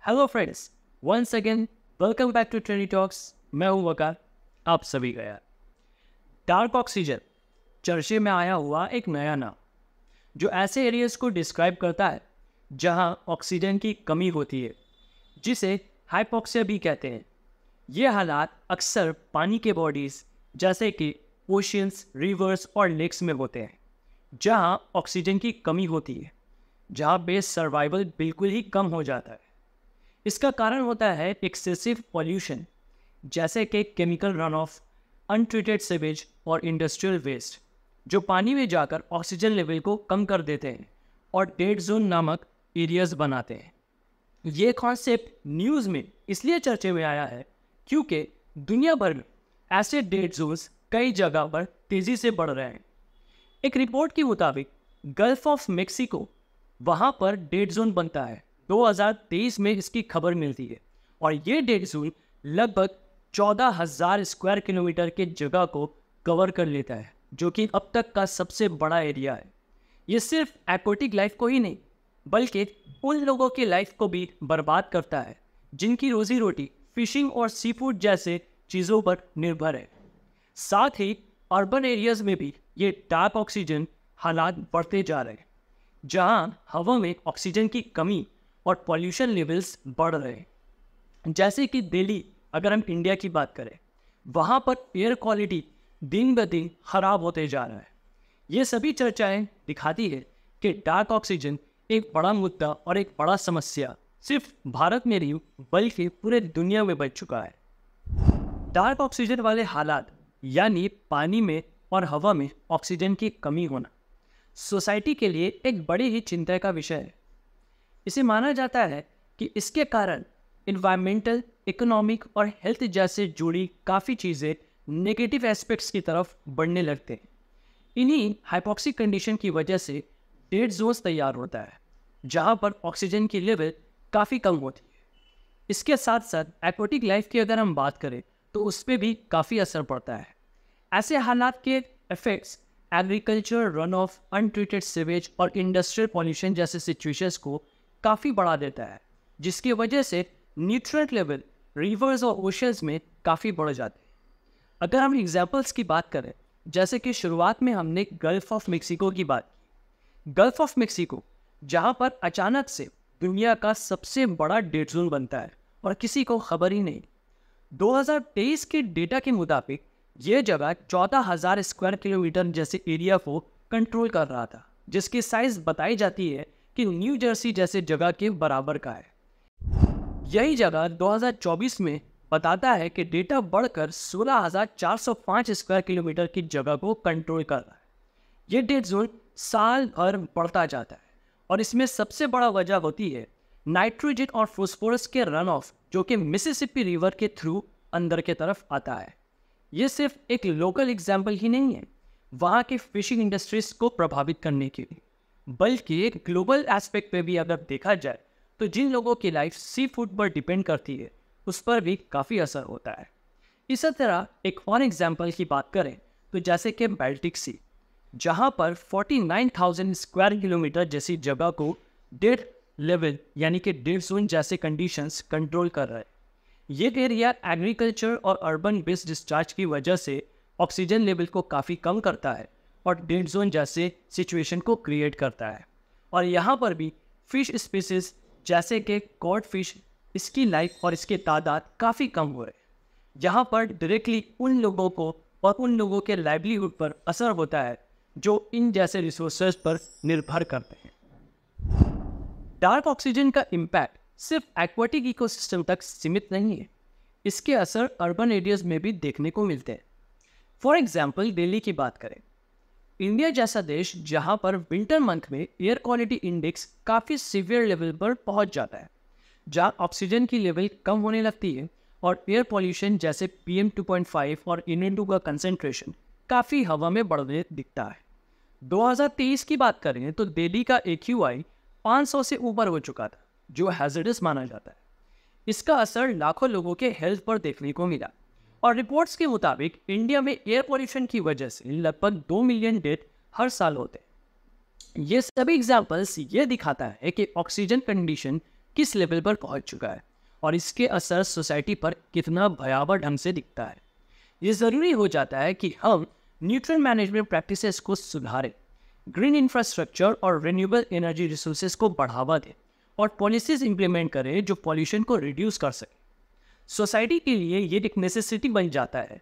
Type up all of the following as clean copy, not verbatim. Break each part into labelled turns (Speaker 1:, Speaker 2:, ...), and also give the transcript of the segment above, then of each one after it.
Speaker 1: Hello friends, once again welcome back to trainee talks. मैं हूं वकार, आप सभी का यार। डार्क ऑक्सीजन चर्चे में आया हुआ एक नया नाम जो ऐसे एरियाज को डिस्क्राइब करता है जहां ऑक्सीजन की कमी होती है, जिसे हाइपोक्सिया भी कहते हैं। ये हालात अक्सर पानी के बॉडीज जैसे कि ओशियंस, रिवर्स और लेक्स में होते हैं, जहां ऑक्सीजन की कमी होती है, जहां बेस सर्वाइवल बिल्कुल ही कम हो जाता है। इसका कारण होता है एक्सेसिव पॉल्यूशन, जैसे कि chemical run of, untreated sewage और इंडस्ट्रियल वेस्ट, जो पानी में जाकर ऑक्सीजन लेवल को कम कर देते हैं और डेड जोन नामक एरियाज बनाते हैं। ये कॉन्सेप्ट न्यूज़ में इसलिए चर्चे में आया है क्योंकि दुनिया भर में ऐसे डेड जोन्स कई जगह पर तेज़ी से बढ़ रहे हैं। एक रिपोर्ट के मुताबिक गल्फ ऑफ मेक्सिको, वहाँ पर डेड जोन बनता है। 2023 में इसकी खबर मिलती है और ये डेड जोन लगभग 14,000 स्क्वायर किलोमीटर के जगह को कवर कर लेता है, जो कि अब तक का सबसे बड़ा एरिया है। ये सिर्फ एक्वाटिक लाइफ को ही नहीं बल्कि उन लोगों की लाइफ को भी बर्बाद करता है जिनकी रोजी रोटी फिशिंग और सी फूड जैसे चीज़ों पर निर्भर है। साथ ही अर्बन एरियाज में भी ये डार्क ऑक्सीजन हालात बढ़ते जा रहे हैं, जहाँ हवा में ऑक्सीजन की कमी और पॉल्यूशन लेवल्स बढ़ रहे हैं। जैसे कि दिल्ली, अगर हम इंडिया की बात करें, वहाँ पर एयर क्वालिटी दिन ब दिन खराब होते जा रहा है। ये सभी चर्चाएं दिखाती है कि डार्क ऑक्सीजन एक बड़ा मुद्दा और एक बड़ा समस्या सिर्फ भारत में नहीं बल्कि पूरे दुनिया में बन चुका है। डार्क ऑक्सीजन वाले हालात यानी पानी में और हवा में ऑक्सीजन की कमी होना सोसाइटी के लिए एक बड़ी ही चिंता का विषय है। इसे माना जाता है कि इसके कारण इन्वायरमेंटल, इकोनॉमिक और हेल्थ जैसे जुड़ी काफ़ी चीज़ें नेगेटिव एस्पेक्ट्स की तरफ बढ़ने लगते हैं। इन्हीं हाइपोक्सिक कंडीशन की वजह से डेड जोन्स तैयार होता है, जहां पर ऑक्सीजन की लेवल काफ़ी कम होती है। इसके साथ साथ एक्वाटिक लाइफ की अगर हम बात करें तो उस पर भी काफ़ी असर पड़ता है। ऐसे हालात के effects agriculture, run of, untreated sewage और इंडस्ट्रियल पॉल्यूशन जैसे सिचुएशंस को काफ़ी बढ़ा देता है, जिसकी वजह से न्यूट्रिएंट लेवल रिवर्स और ओशंस में काफ़ी बढ़ जाते हैं। अगर हम एग्जांपल्स की बात करें, जैसे कि शुरुआत में हमने गल्फ ऑफ मेक्सिको की बात की। गल्फ ऑफ मेक्सिको जहां पर अचानक से दुनिया का सबसे बड़ा डेड जोन बनता है और किसी को खबर ही नहीं। 2023 के डेटा के मुताबिक यह जगह 14,000 स्क्वायर किलोमीटर जैसे एरिया को कंट्रोल कर रहा था, जिसकी साइज बताई जाती है कि न्यू जर्सी जैसे जगह के बराबर का है। यही जगह 2024 में बताता है कि डेटा बढ़कर 16,405 स्क्वायर किलोमीटर की जगह को कंट्रोल कर रहा है। ये डेड जोन साल भर बढ़ता जाता है और इसमें सबसे बड़ा वजह होती है नाइट्रोजन और फॉस्फोरस के रन ऑफ, जो कि मिसिसिपी रिवर के थ्रू अंदर के तरफ आता है। ये सिर्फ एक लोकल एग्जाम्पल ही नहीं है वहाँ की फिशिंग इंडस्ट्रीज को प्रभावित करने के लिए, बल्कि एक ग्लोबल एस्पेक्ट पे भी अगर देखा जाए तो जिन लोगों की लाइफ सी फूड पर डिपेंड करती है उस पर भी काफ़ी असर होता है। इसी तरह एक और एग्जाम्पल की बात करें तो जैसे कि बाल्टिक सी, जहाँ पर 49,000 स्क्वायर किलोमीटर जैसी जगह को डेड लेवल यानी कि डेड जोन जैसे कंडीशंस कंट्रोल कर रहा है। ये एरिया एग्रीकल्चर और अर्बन वेस्ट डिस्चार्ज की वजह से ऑक्सीजन लेवल को काफ़ी कम करता है और डेड जोन जैसे सिचुएशन को क्रिएट करता है। और यहाँ पर भी फिश स्पीसीज जैसे कि कॉड फिश, इसकी लाइफ और इसके तादाद काफ़ी कम हुए। यहाँ पर डायरेक्टली उन लोगों को और उन लोगों के लाइवलीहुड पर असर होता है जो इन जैसे रिसोर्सेज पर निर्भर करते हैं। डार्क ऑक्सीजन का इम्पैक्ट सिर्फ एक्वाटिक इकोसिस्टम तक सीमित नहीं है, इसके असर अर्बन एरियाज में भी देखने को मिलते हैं। फॉर एग्जाम्पल दिल्ली की बात करें, इंडिया जैसा देश जहां पर विंटर मंथ में एयर क्वालिटी इंडेक्स काफ़ी सीवियर लेवल पर पहुंच जाता है, जहां ऑक्सीजन की लेवल कम होने लगती है और एयर पॉल्यूशन जैसे PM 2.5 और NO2 का कंसेंट्रेशन काफ़ी हवा में बढ़ने दिखता है। 2023 की बात करें तो दिल्ली का AQI 500 से ऊपर हो चुका था, जो हैजर्डस माना जाता है। इसका असर लाखों लोगों के हेल्थ पर देखने को मिला और रिपोर्ट्स के मुताबिक इंडिया में एयर पॉल्यूशन की वजह से लगभग 2 मिलियन डेथ हर साल होते हैं। ये सभी एग्जाम्पल्स ये दिखाता है कि ऑक्सीजन कंडीशन किस लेवल पर पहुंच चुका है और इसके असर सोसाइटी पर कितना भयावह ढंग से दिखता है। ये ज़रूरी हो जाता है कि हम न्यूट्रल मैनेजमेंट प्रैक्टिसेस को सुधारें, ग्रीन इंफ्रास्ट्रक्चर और रिन्यूएबल एनर्जी रिसोर्सेज को बढ़ावा दें और पॉलिसीज इंप्लीमेंट करें जो पॉल्यूशन को रिड्यूस कर सकें। सोसाइटी के लिए ये एक नेसेसिटी बन जाता है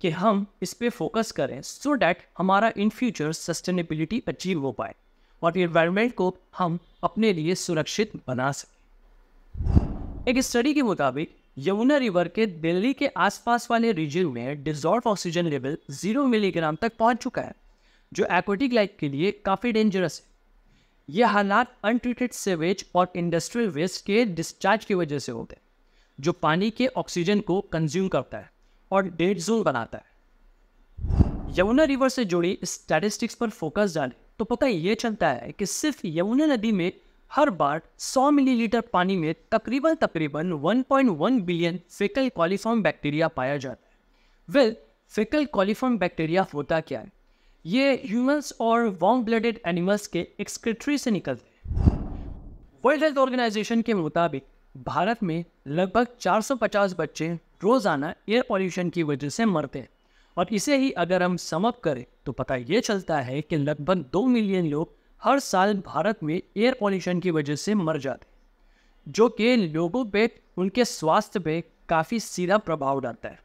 Speaker 1: कि हम इस पे फोकस करें सो डैट हमारा इन फ्यूचर सस्टेनेबिलिटी अचीव हो पाए और एनवायरनमेंट को हम अपने लिए सुरक्षित बना सकें। एक स्टडी के मुताबिक यमुना रिवर के दिल्ली के आसपास वाले रीजन में डिजॉल्व ऑक्सीजन लेवल 0 मिलीग्राम तक पहुंच चुका है, जो एक्वेटिक लाइफ के लिए काफ़ी डेंजरस है। यह हालात अनट्रीटेड सीवेज और इंडस्ट्रियल वेस्ट के डिस्चार्ज की वजह से होते हैं, जो पानी के ऑक्सीजन को कंज्यूम करता है और डेड जोन बनाता है। यमुना रिवर से जुड़ी स्टैटिस्टिक्स पर फोकस डालें तो पता ये चलता है कि सिर्फ यमुना नदी में हर बार 100 मिलीलीटर पानी में तकरीबन 1.1 बिलियन फेकल कॉलीफॉर्म बैक्टीरिया पाया जाता है। वेल, फेकल कॉलीफॉर्म बैक्टीरिया होता क्या है? ये ह्यूमंस और वार्म ब्लडेड एनिमल्स के एक्सक्रीटरी से निकलते हैं। वर्ल्ड हेल्थ ऑर्गेनाइजेशन के मुताबिक भारत में लगभग 450 बच्चे रोजाना एयर पॉल्यूशन की वजह से मरते हैं और इसे ही अगर हम समअप करें तो पता ये चलता है कि लगभग 2 मिलियन लोग हर साल भारत में एयर पॉल्यूशन की वजह से मर जाते हैं, जो कि लोगों पे उनके स्वास्थ्य पे काफ़ी सीधा प्रभाव डालता है।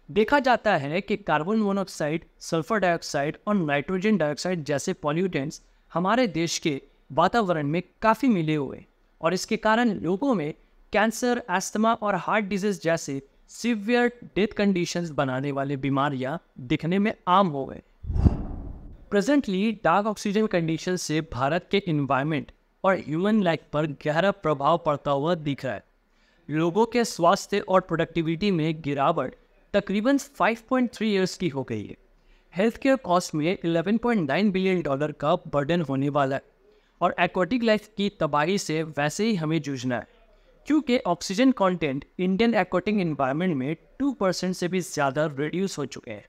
Speaker 1: देखा जाता है कि कार्बन मोनोऑक्साइड, सल्फर डाइऑक्साइड और नाइट्रोजन डाइऑक्साइड जैसे पॉल्यूटेंट्स हमारे देश के वातावरण में काफ़ी मिले हुए और इसके कारण लोगों में कैंसर, अस्थमा और हार्ट डिजीज जैसे सीवियर डेथ कंडीशंस बनाने वाले बीमारियां दिखने में आम हो गए। प्रेजेंटली डार्क ऑक्सीजन कंडीशन से भारत के इन्वायरमेंट और ह्यूमन लाइफ पर गहरा प्रभाव पड़ता हुआ दिख रहा है। लोगों के स्वास्थ्य और प्रोडक्टिविटी में गिरावट तकरीबन 5.3 ईयर्स की हो गई है। हेल्थ केयर कॉस्ट में $11.9 बिलियन का बर्डन होने वाला है और एक्वाटिक लाइफ की तबाही से वैसे ही हमें जूझना है, क्योंकि oxygen content Indian aquatic environment में 2% से भी ज़्यादा रिड्यूस हो चुके हैं।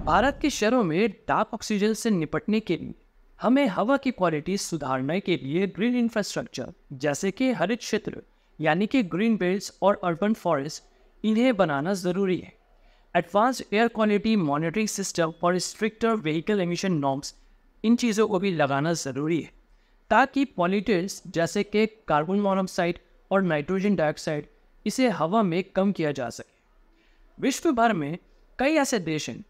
Speaker 1: भारत के शहरों में डार्क ऑक्सीजन से निपटने के लिए हमें हवा की क्वालिटी सुधारने के लिए ग्रीन इंफ्रास्ट्रक्चर जैसे कि हरित क्षेत्र यानी कि ग्रीन बेल्ट्स और अर्बन फॉरेस्ट इन्हें बनाना ज़रूरी है। Advance air quality monitoring system और स्ट्रिक्टर व्हीकल एमिशन नॉर्म्स, इन चीज़ों को भी लगाना ज़रूरी है ताकि पॉल्यूटेंट्स जैसे कि कार्बन मोनोऑक्साइड और नाइट्रोजन डाइऑक्साइड इसे हवा में कम किया जा सके। विश्व भर में कई ऐसे देश हैं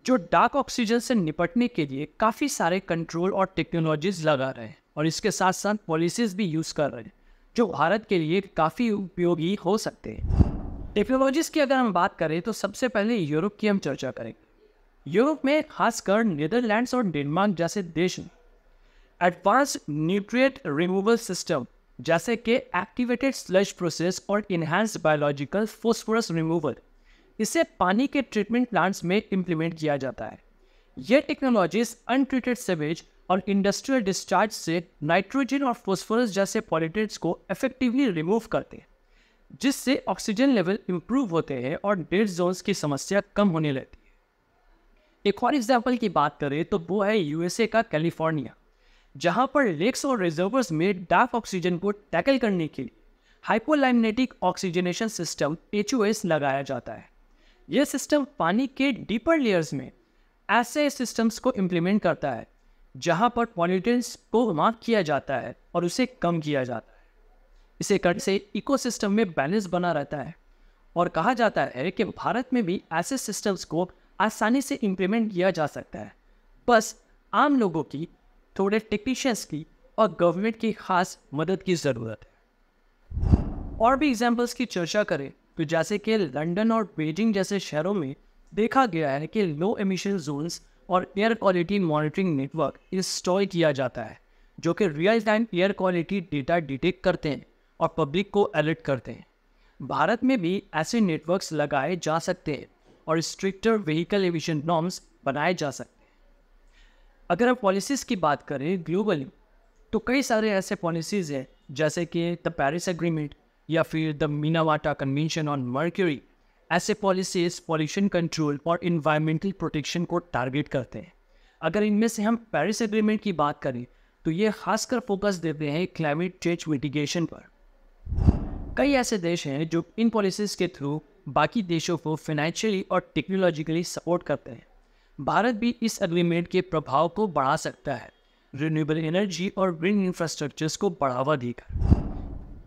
Speaker 1: जो डार्क ऑक्सीजन से निपटने के लिए काफ़ी सारे कंट्रोल और टेक्नोलॉजीज लगा रहे हैं और इसके साथ साथ पॉलिसीज़ भी यूज़ कर रहे हैं जो भारत के लिए काफ़ी उपयोगी हो सकते हैं। टेक्नोलॉजीज़ की अगर हम बात करें तो सबसे पहले यूरोप की हम चर्चा करेंगे। यूरोप में खासकर नीदरलैंड्स और डेनमार्क जैसे देश में एडवांस न्यूट्रिएंट रिमूवल सिस्टम जैसे कि एक्टिवेटेड स्लज प्रोसेस और इन्हांस्ड बायोलॉजिकल फॉस्फोरस रिमूवल, इसे पानी के ट्रीटमेंट प्लांट्स में इम्प्लीमेंट किया जाता है। यह टेक्नोलॉजीज अनट्रीटेड सीवेज और इंडस्ट्रियल डिस्चार्ज से नाइट्रोजन और फॉस्फोरस जैसे पॉल्यूटेंट्स को इफेक्टिवली रिमूव करते हैं, जिससे ऑक्सीजन लेवल इंप्रूव होते हैं और डेड जोन्स की समस्या कम होने लगती है। एक और एग्जाम्पल की बात करें तो वो है यूएसए का कैलिफोर्निया, जहां पर लेक्स और रिजर्वर्स में डार्क ऑक्सीजन को टैकल करने के लिए हाइपोलाइमनेटिक ऑक्सीजनेशन सिस्टम HOS लगाया जाता है। यह सिस्टम पानी के डीपर लेयर्स में ऐसे सिस्टम्स को इम्प्लीमेंट करता है जहां पर पॉल्यूटेंट्स को मार्क किया जाता है और उसे कम किया जाता है। इसे करने से इकोसिस्टम में बैलेंस बना रहता है और कहा जाता है कि भारत में भी ऐसे सिस्टम्स को आसानी से इम्प्लीमेंट किया जा सकता है। बस आम लोगों की, थोड़े टेक्नीशियंस की और गवर्नमेंट की खास मदद की ज़रूरत है। और भी एग्जाम्पल्स की चर्चा करें तो जैसे कि लंदन और बीजिंग जैसे शहरों में देखा गया है कि लो एमिशन जोन्स और air quality monitoring network install किया जाता है, जो कि real time air quality data detect करते हैं और पब्लिक को अलर्ट करते हैं। भारत में भी ऐसे नेटवर्क्स लगाए जा सकते हैं और स्ट्रिक्टर व्हीकल एमिशन नॉर्म्स बनाए जा सकते हैं। अगर हम पॉलिसीज़ की बात करें ग्लोबली तो कई सारे ऐसे पॉलिसीज़ हैं जैसे कि द पेरिस एग्रीमेंट या फिर द मिनावाटा कन्वेंशन ऑन मर्क्यूरी। ऐसे पॉलिसीज़ पॉल्यूशन कंट्रोल और इन्वायरमेंटल प्रोटेक्शन को टारगेट करते हैं। अगर इनमें से हम पेरिस एग्रीमेंट की बात करें तो ये खासकर फोकस देते हैं क्लाइमेट चेंज मिटिगेशन पर। कई ऐसे देश हैं जो इन पॉलिसीज़ के थ्रू बाकी देशों को फाइनेंशियली और टेक्नोलॉजिकली सपोर्ट करते हैं। भारत भी इस एग्रीमेंट के प्रभाव को बढ़ा सकता है, रिन्यूएबल एनर्जी और विंड इंफ्रास्ट्रक्चर्स को बढ़ावा देकर।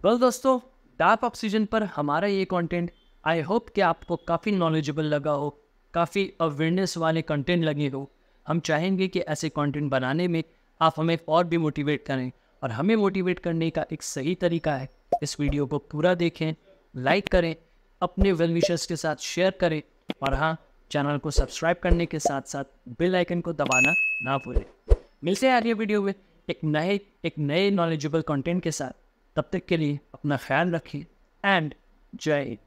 Speaker 1: वेल दोस्तों, डार्क ऑक्सीजन पर हमारा ये कंटेंट आई होप कि आपको काफ़ी नॉलेजेबल लगा हो, काफ़ी अवेयरनेस वाले कंटेंट लगे हो। हम चाहेंगे कि ऐसे कंटेंट बनाने में आप हमें और भी मोटिवेट करें, और हमें मोटिवेट करने का एक सही तरीका है, इस वीडियो को पूरा देखें, लाइक करें, अपने वेल विशर्स के साथ शेयर करें, और हाँ, चैनल को सब्सक्राइब करने के साथ साथ बेल आइकन को दबाना ना भूलें। मिलते हैं अगले वीडियो में एक नए नॉलेजेबल कंटेंट के साथ। तब तक के लिए अपना ख्याल रखें एंड जय हिंद।